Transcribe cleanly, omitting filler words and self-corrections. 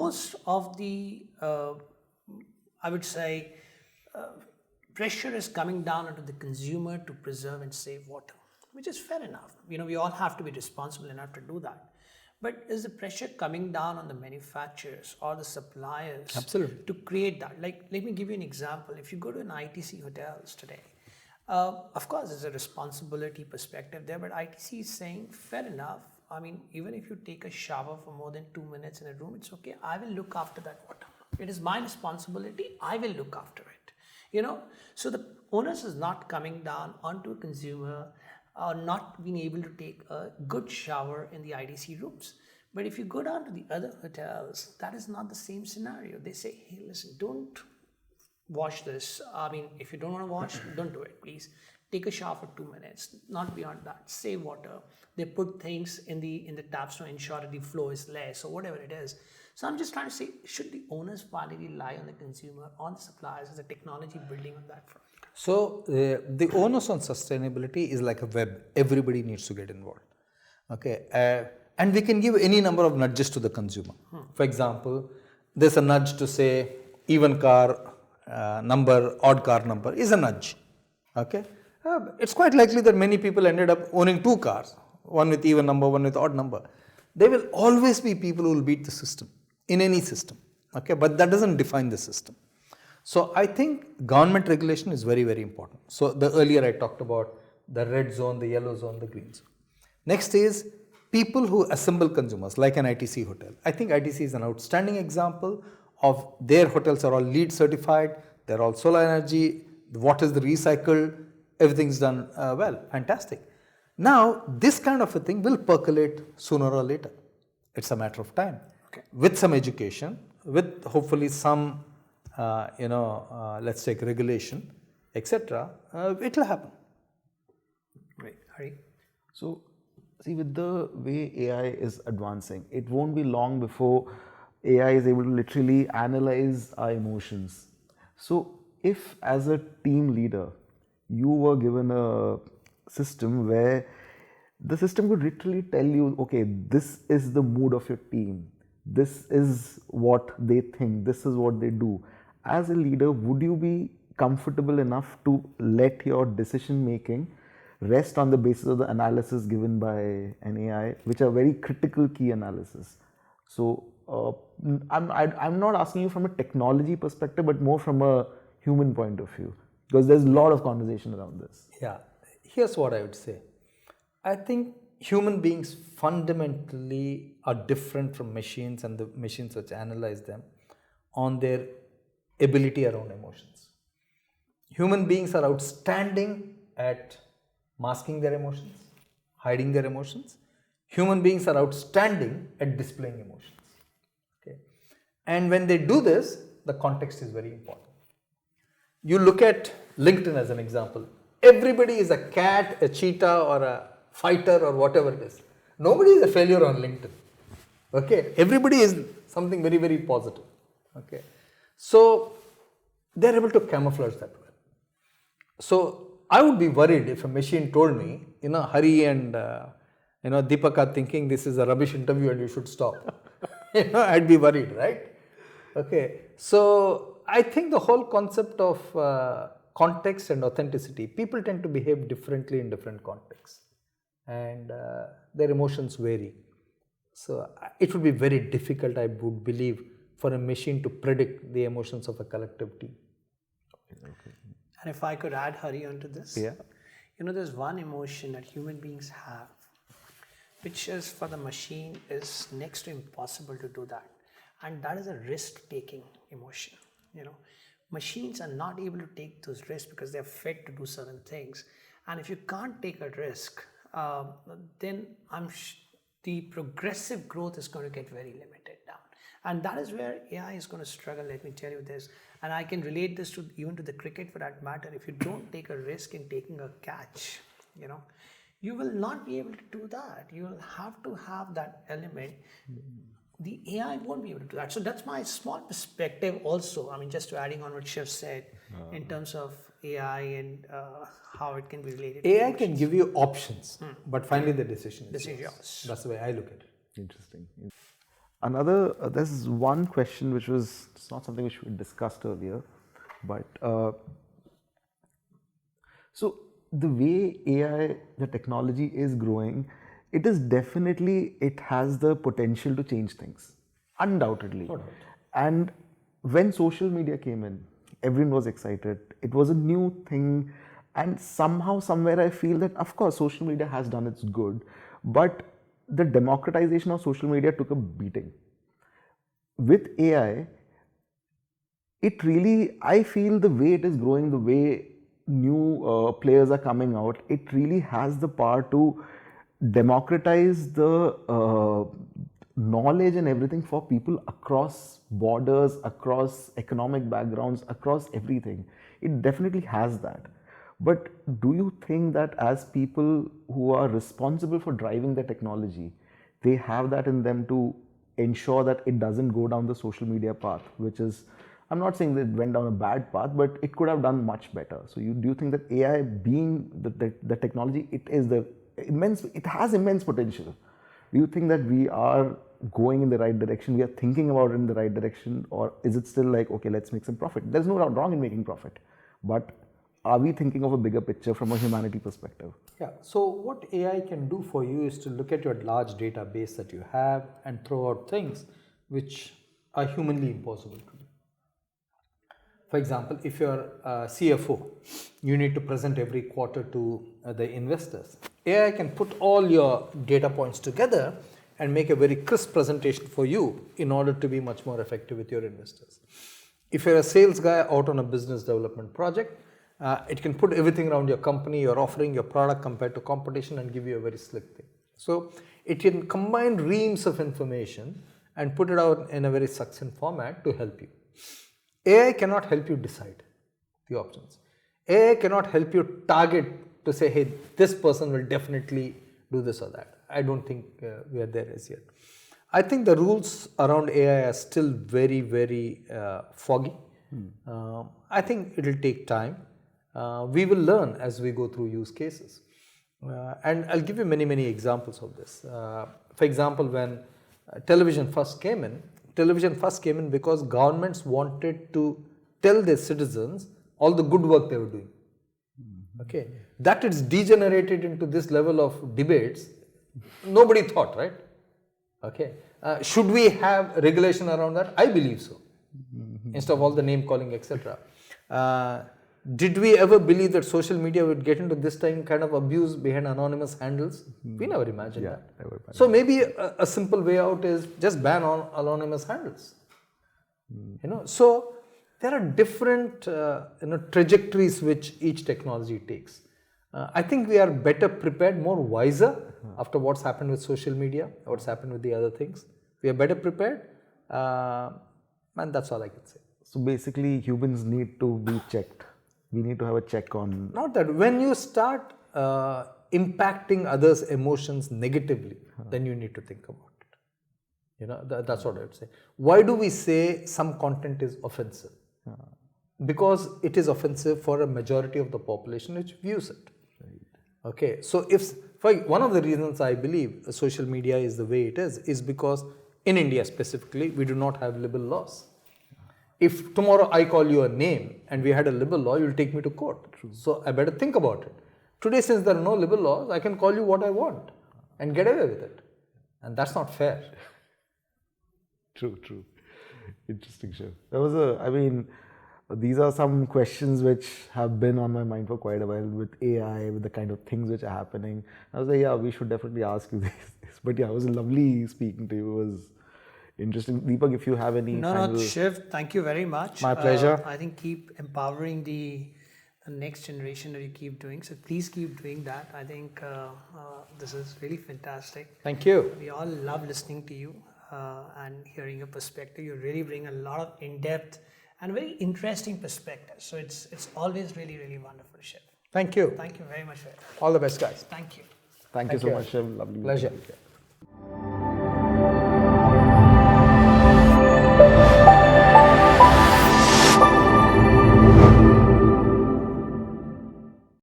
most of the, I would say, pressure is coming down onto the consumer to preserve and save water, which is fair enough. We all have to be responsible enough to do that. But is the pressure coming down on the manufacturers or the suppliers Absolutely. to create that? Like, let me give you an example. If you go to an ITC hotels today, of course, there's a responsibility perspective there, but ITC is saying, fair enough. I mean, even if you take a shower for more than 2 minutes in a room, it's okay. I will look after that water. It is my responsibility. I will look after it. So the onus is not coming down onto a consumer or not being able to take a good shower in the ITC rooms. But if you go down to the other hotels, that is not the same scenario. They say, hey, listen, don't wash this. I mean, if you don't want to wash, don't do it, please. Take a shower for 2 minutes, not beyond that. Save water. They put things in the taps to ensure that the flow is less or whatever it is. So I'm just trying to say, should the onus finally lie on the consumer, on the suppliers, is the technology building on that front? So the onus on sustainability is like a web. Everybody needs to get involved. Okay, and we can give any number of nudges to the consumer. For example, there's a nudge to say even car number, odd car number is a nudge. Okay, it's quite likely that many people ended up owning 2 cars, one with even number, one with odd number. There will always be people who will beat the system in any system. Okay, but that doesn't define the system. So I think government regulation is very, very important. So the earlier I talked about the red zone, the yellow zone, the green zone. Next is people who assemble consumers like an ITC hotel. I think ITC is an outstanding example of their hotels are all LEED certified. They're all solar energy. The water is recycled. Everything's done well. Fantastic. Now this kind of a thing will percolate sooner or later. It's a matter of time. Okay. With some education, with hopefully some let's take regulation, etc. It will happen. Right, Hari. So, see, with the way AI is advancing, it won't be long before AI is able to literally analyze our emotions. So, if as a team leader, you were given a system where the system could literally tell you, okay, this is the mood of your team, this is what they think, this is what they do. As a leader, would you be comfortable enough to let your decision making rest on the basis of the analysis given by an AI, which are very critical key analysis? So I'm not asking you from a technology perspective, but more from a human point of view, because there's a lot of conversation around this. Yeah, here's what I would say. I think human beings fundamentally are different from machines and the machines which analyze them on their ability around emotions. Human beings are outstanding at masking their emotions, hiding their emotions. Human beings are outstanding at displaying emotions. Okay, and when they do this, the context is very important. You look at LinkedIn as an example. Everybody is a cat, a cheetah, or a fighter, or whatever it is. Nobody is a failure on LinkedIn. Okay, everybody is something very, very positive. Okay, so they're able to camouflage that well. So I would be worried if a machine told me, Hari and Deepak are thinking this is a rubbish interview and you should stop. I'd be worried, right? Okay, so I think the whole concept of context and authenticity, people tend to behave differently in different contexts, and their emotions vary. So it would be very difficult, I would believe, for a machine to predict the emotions of a collective team. Okay. And if I could add Hari onto this, Yeah. There's one emotion that human beings have, which is for the machine is next to impossible to do that. And that is a risk-taking emotion. Machines are not able to take those risks because they're fed to do certain things. And if you can't take a risk, then the progressive growth is going to get very limited down. And that is where AI is going to struggle, let me tell you this. And I can relate this to even to the cricket for that matter. If you don't take a risk in taking a catch, you will not be able to do that. You will have to have that element. The AI won't be able to do that. So that's my small perspective also. I mean, just to adding on what Shiv said in terms of AI and how it can be related. AI can give you options, but finally the decision is yours. yours. That's the way I look at it. Interesting. There's one question which was, it's not something which we discussed earlier, but so the way AI, the technology is growing, it has the potential to change things, undoubtedly. And when social media came in, everyone was excited. It was a new thing, and somehow, somewhere, I feel that, of course, social media has done its good, but the democratization of social media took a beating. With AI, I feel the way it is growing, the way new players are coming out, it really has the power to democratize the knowledge and everything for people across borders, across economic backgrounds, across everything. It definitely has that. But do you think that as people who are responsible for driving the technology, they have that in them to ensure that it doesn't go down the social media path, which is, I'm not saying that it went down a bad path, but it could have done much better. So do you think that AI being the technology, it has immense potential. Do you think that we are going in the right direction? We are thinking about it in the right direction, or is it still like, okay, let's make some profit? There's no wrong in making profit, but are we thinking of a bigger picture from a humanity perspective? Yeah, so what AI can do for you is to look at your large database that you have and throw out things which are humanly impossible to do. For example, if you're a CFO, you need to present every quarter to the investors. AI can put all your data points together and make a very crisp presentation for you in order to be much more effective with your investors. If you're a sales guy out on a business development project, it can put everything around your company, your offering, your product compared to competition and give you a very slick thing. So it can combine reams of information and put it out in a very succinct format to help you. AI cannot help you decide the options. AI cannot help you target to say, hey, this person will definitely do this or that. I don't think we are there as yet. I think the rules around AI are still very, very foggy. I think it will take time. We will learn as we go through use cases. And I'll give you many, many examples of this. For example, when television first came in because governments wanted to tell their citizens all the good work they were doing. Okay, that it's degenerated into this level of debates, nobody thought, right? Okay, should we have regulation around that? I believe so. Instead of all the name calling, etc. Did we ever believe that social media would get into this kind of abuse behind anonymous handles? We never imagined that. So maybe a simple way out is just ban on anonymous handles. So there are different trajectories which each technology takes. I think we are better prepared, more wiser after what's happened with social media, what's happened with the other things. We are better prepared, and that's all I can say. So basically, humans need to be checked. We need to have a check on. Not that. When you start impacting others' emotions negatively, then you need to think about it. That's what I would say. Why do we say some content is offensive? Because it is offensive for a majority of the population which views it. Right. Okay. So one of the reasons I believe social media is the way it is because in India specifically, we do not have libel laws. If tomorrow I call you a name and we had a libel law, you'll take me to court. True. So I better think about it. Today, since there are no libel laws, I can call you what I want and get away with it. And that's not fair. True. Interesting, Shiv. These are some questions which have been on my mind for quite a while with AI, with the kind of things which are happening. I was like, yeah, we should definitely ask you this. But yeah, it was lovely speaking to you. It was interesting. Deepak, if you have any No, Shiv, thank you very much. My pleasure. I think keep empowering the next generation that you keep doing. So please keep doing that. I think this is really fantastic. Thank you. We all love listening to you and hearing your perspective. You really bring a lot of in-depth and very interesting perspective. So it's always really, really wonderful, Shiv. Thank you. Thank you very much for it. All the best, guys. Thank you. Thank you so much, Shiv. Lovely. Pleasure.